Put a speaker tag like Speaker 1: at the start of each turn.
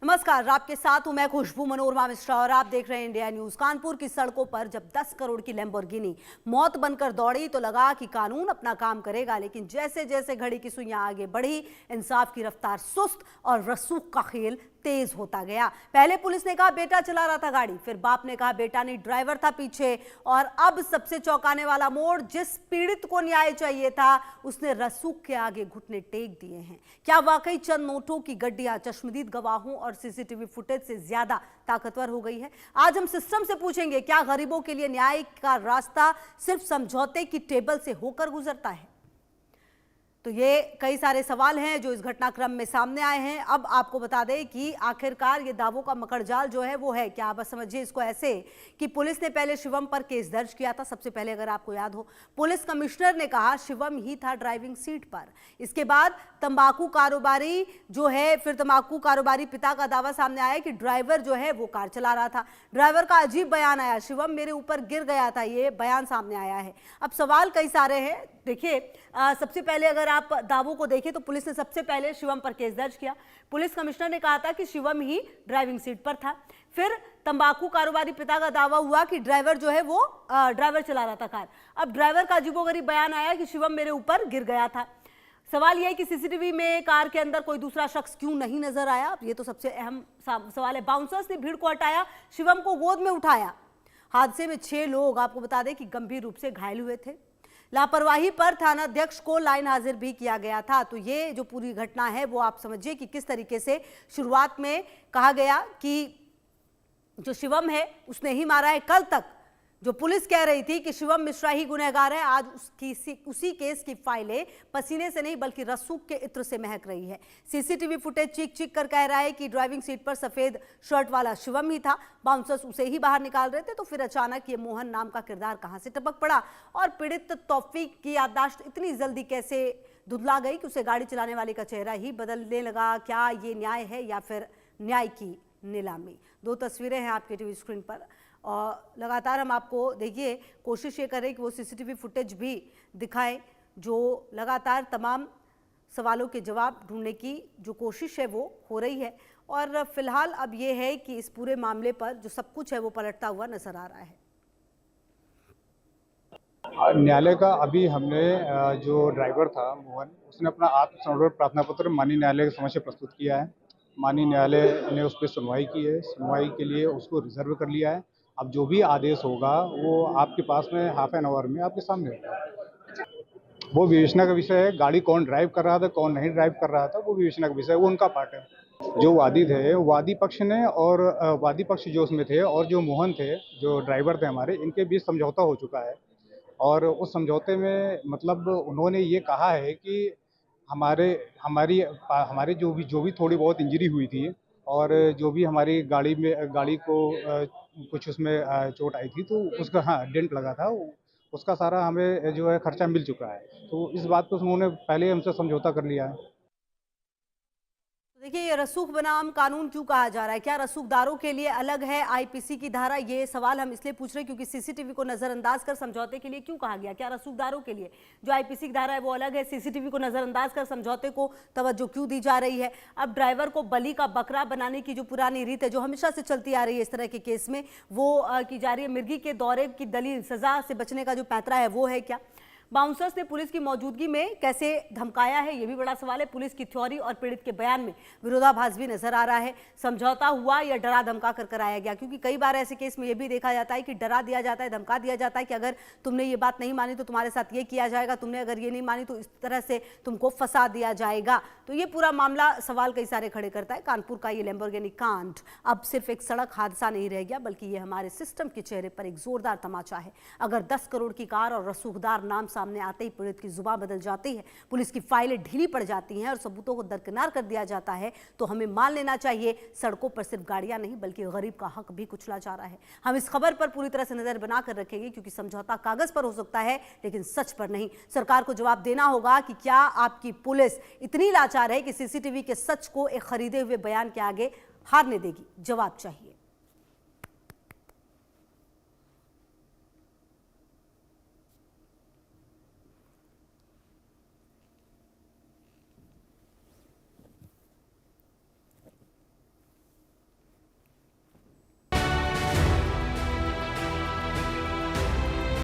Speaker 1: नमस्कार, आपके साथ हूं मैं खुशबू मनोरमा मिश्रा और आप देख रहे हैं इंडिया न्यूज। कानपुर की सड़कों पर जब 10 करोड़ की लैम्बोर्गिनी मौत बनकर दौड़ी तो लगा कि कानून अपना काम करेगा, लेकिन जैसे जैसे घड़ी की सुइयां आगे बढ़ी, इंसाफ की रफ्तार सुस्त और रसूख का खेल तेज होता गया। पहले पुलिस ने कहा बेटा चला रहा था गाड़ी, फिर बाप ने कहा बेटा नहीं ड्राइवर था पीछे, और अब सबसे चौंकाने वाला मोड़, जिस पीड़ित को न्याय चाहिए था उसने रसूख के आगे घुटने टेक दिए हैं। क्या वाकई चंद नोटों की गड्डियां चश्मदीद गवाहों और सीसीटीवी फुटेज से ज्यादा ताकतवर हो गई है? आज हम सिस्टम से पूछेंगे, क्या गरीबों के लिए न्याय का रास्ता सिर्फ समझौते की टेबल से होकर गुजरता है? तो ये कई सारे सवाल हैं जो इस घटनाक्रम में सामने आए हैं। अब आपको बता दें कि आखिरकार ये दावों का मकड़जाल जो है वो है क्या। आप समझिए इसको ऐसे कि पुलिस ने पहले शिवम पर केस दर्ज किया था। सबसे पहले अगर आपको याद हो, पुलिस कमिश्नर ने कहा शिवम ही था ड्राइविंग सीट पर। इसके बाद तंबाकू कारोबारी जो है, फिर तंबाकू कारोबारी पिता का दावा सामने आया कि ड्राइवर जो है वो कार चला रहा था। ड्राइवर का अजीब बयान आया, शिवम मेरे ऊपर गिर गया था, ये बयान सामने आया है। अब सवाल कई सारे हैं। देखिए, सबसे पहले अगर आप दावों को देखें तो पुलिस ने सबसे पहले शिवम पर केस दर्ज किया। पुलिस कमिश्नर ने कहा था कि शिवम ही ड्राइविंग सीट पर था। फिर तंबाकू कारोबारी पिता का दावा हुआ कि ड्राइवर जो है वो ड्राइवर चला रहा था कार। अब ड्राइवर का अजीबोगरीब बयान आया कि शिवम मेरे ऊपर गिर गया था। सवाल यह है कि सीसीटीवी में कार के अंदर कोई दूसरा शख्स क्यों नहीं नजर आया? ये तो सबसे अहम सवाल है। बाउंसर्स ने भीड़ को हटाया, शिवम को गोद में उठाया। हादसे में 6 लोग आपको बता दें कि गंभीर रूप से घायल हुए थे। लापरवाही पर थानाध्यक्ष को लाइन हाजिर भी किया गया था। तो ये जो पूरी घटना है वो आप समझिए कि किस तरीके से शुरुआत में कहा गया कि जो शिवम है उसने ही मारा है। कल तक जो पुलिस कह रही थी कि शिवम मिश्रा ही गुनहगार है, आज उसी केस की फाइलें पसीने से नहीं बल्कि रसूख के इत्र से महक रही है। सीसीटीवी फुटेज चीख कर कह रहा है कि ड्राइविंग सीट पर सफेद शर्ट वाला शिवम ही था। बाउंसर्स उसे ही बाहर निकाल रहे थे तो फिर अचानक ये मोहन नाम का किरदार कहां से टपक पड़ा, और पीड़ित तौफीक की याददाश्त इतनी जल्दी कैसे धुंधला गई कि उसे गाड़ी चलाने वाले का चेहरा ही बदलने लगा। क्या ये न्याय है या फिर न्याय की नीलामी? 2 तस्वीरें हैं आपके टीवी स्क्रीन पर और लगातार हम आपको देखिए कोशिश ये करें कि वो सीसीटीवी फुटेज भी दिखाएं जो लगातार तमाम सवालों के जवाब ढूंढने की जो कोशिश है वो हो रही है। और फिलहाल अब ये है कि इस पूरे मामले पर जो सब कुछ है वो पलटता हुआ नजर आ रहा है।
Speaker 2: न्यायालय का अभी हमने जो ड्राइवर था मोहन, उसने अपना आत्मसमर्पण प्रार्थना पत्र माननीय न्यायालय के समक्ष प्रस्तुत किया है। माननीय न्यायालय ने उस पर सुनवाई की है। सुनवाई के लिए उसको रिजर्व कर लिया है। अब जो भी आदेश होगा वो आपके पास में हाफ एन आवर में आपके सामने होगा। वो विवेचना का विषय है। गाड़ी कौन ड्राइव कर रहा था, कौन नहीं ड्राइव कर रहा था, वो विवेचना का विषय है, वो उनका पार्ट है। जो वादी थे, वादी पक्ष ने और वादी पक्ष जो उसमें थे और जो मोहन थे, जो ड्राइवर थे हमारे, इनके बीच समझौता हो चुका है। और उस समझौते में मतलब उन्होंने ये कहा है कि हमारे जो भी थोड़ी बहुत इंजरी हुई थी और जो भी हमारी गाड़ी को कुछ उसमें चोट आई थी तो उसका डेंट लगा था, उसका सारा हमें जो है खर्चा मिल चुका है। तो इस बात को उन्होंने पहले हमसे समझौता कर लिया है।
Speaker 1: देखिए, ये रसूख बनाम कानून क्यों कहा जा रहा है? क्या रसूखदारों के लिए अलग है आईपीसी की धारा? ये सवाल हम इसलिए पूछ रहे हैं क्योंकि सीसीटीवी को नजरअंदाज कर समझौते के लिए क्यों कहा गया? क्या रसूखदारों के लिए जो आईपीसी की धारा है वो अलग है? सीसीटीवी को नजरअंदाज कर समझौते को तवज्जो क्यों दी जा रही है? अब ड्राइवर को बलि का बकरा बनाने की जो पुरानी रीत है, जो हमेशा से चलती आ रही है इस तरह के केस में, वो की जा रही है। मिर्गी के दौरे की दलील सजा से बचने का जो पैंतरा है वो है क्या? बाउंसर्स ने पुलिस की मौजूदगी में कैसे धमकाया है, यह भी बड़ा सवाल है। पुलिस की थ्योरी और पीड़ित के बयान में विरोधाभास भी नजर आ रहा है। समझौता हुआ या डरा धमका कर कराया गया? क्योंकि कई बार ऐसे केस में यह भी देखा जाता है कि डरा दिया जाता है, धमका दिया जाता है कि अगर तुमने ये बात नहीं मानी तो तुम्हारे साथ ये किया जाएगा, तुमने अगर ये नहीं मानी तो इस तरह से तुमको फंसा दिया जाएगा। तो ये पूरा मामला सवाल कई सारे खड़े करता है। कानपुर का ये लैम्बोर्गिनी कांड अब सिर्फ एक सड़क हादसा नहीं रह गया, बल्कि ये हमारे सिस्टम के चेहरे पर एक जोरदार तमाचा है। अगर 10 करोड़ की कार और रसूखदार नाम सामने आते ही पीड़ित की जुबान बदल जाती है, पुलिस की फाइलें ढीली पड़ जाती हैं और सबूतों को दरकिनार कर दिया जाता है, तो हमें मान लेना चाहिए सड़कों पर सिर्फ गाड़ियां नहीं बल्कि गरीब का हक भी कुचला जा रहा है। हम इस खबर पर पूरी तरह से नजर बनाकर रखेंगे क्योंकि समझौता कागज पर हो सकता है लेकिन सच पर नहीं। सरकार को जवाब देना होगा कि क्या आपकी पुलिस इतनी लाचार है कि सीसीटीवी के सच को एक खरीदे हुए बयान के आगे हारने देगी? जवाब चाहिए।